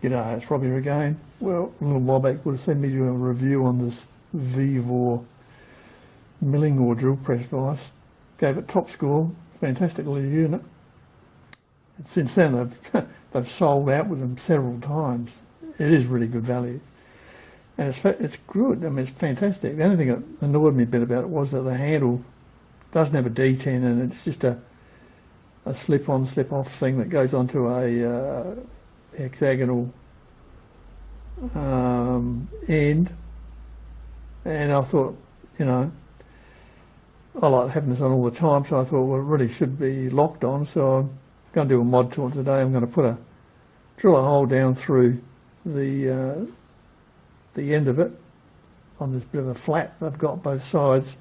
G'day, it's Robbie again. Well, a little while back would have seen me do a review on this Vevor milling or drill press vise. Gave it top score, fantastic little unit. And since then they've sold out with them several times. It is really good value. And it's good, I mean it's fantastic. The only thing that annoyed me a bit about it was that the handle doesn't have a D10 and it's just a slip-on, slip-off thing that goes onto a hexagonal end, and I thought, you know, I like having this on all the time, so I thought, well, it really should be locked on, so I'm going to do a mod to it today. I'm going to drill a hole down through the end of it on this bit of a flat they've got both sides.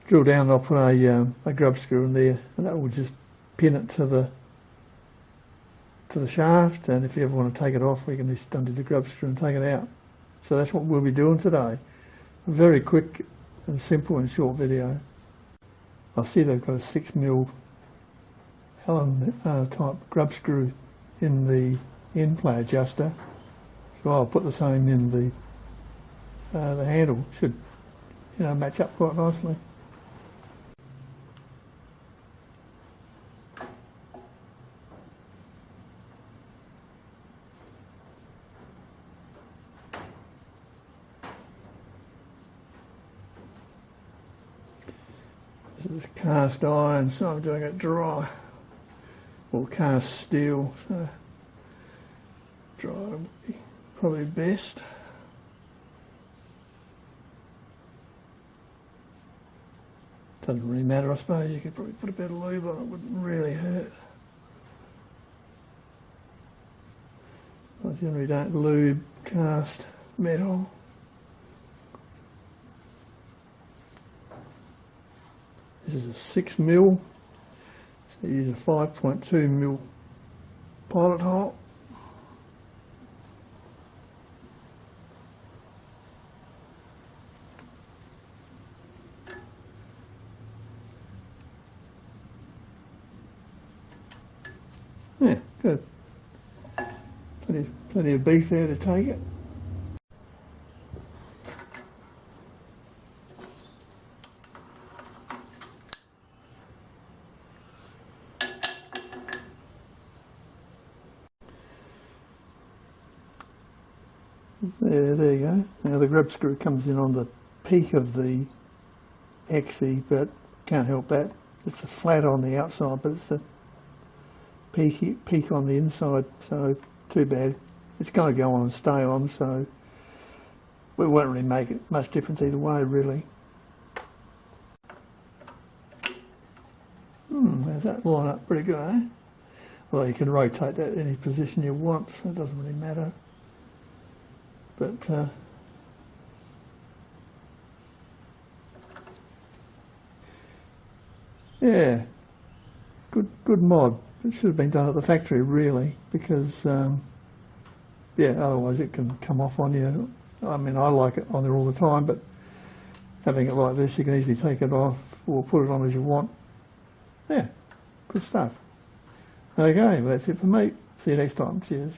Drill down and I'll put a grub screw in there, and that will just pin it to the shaft, and if you ever want to take it off, we can just undo the grub screw and take it out. So that's what we'll be doing today. A very quick and simple and short video. I see they've got a 6mm Allen type grub screw in the end play adjuster, so I'll put the same in the handle. Should, you know, match up quite nicely. This is cast iron, so I'm doing it dry, or cast steel, so dry would be probably best. Doesn't really matter, I suppose. You could probably put a bit of lube on it, wouldn't really hurt. I generally don't lube cast metal. This is a 6mm, so use a 5.2mm pilot hole. Yeah, good. Plenty of beef there to take it. There you go. Now the grub screw comes in on the peak of the XE, but can't help that. It's a flat on the outside, but it's the peak on the inside, so too bad. It's going to go on and stay on, so it won't really make it much difference either way, really. There's that line up pretty good, eh? Well, you can rotate that any position you want, so it doesn't really matter. But yeah, good mod. It should have been done at the factory, really, because yeah, otherwise it can come off on you. I mean, I like it on there all the time, but having it like this, you can easily take it off or put it on as you want. Yeah, good stuff. Okay, well, that's it for me. See you next time. Cheers.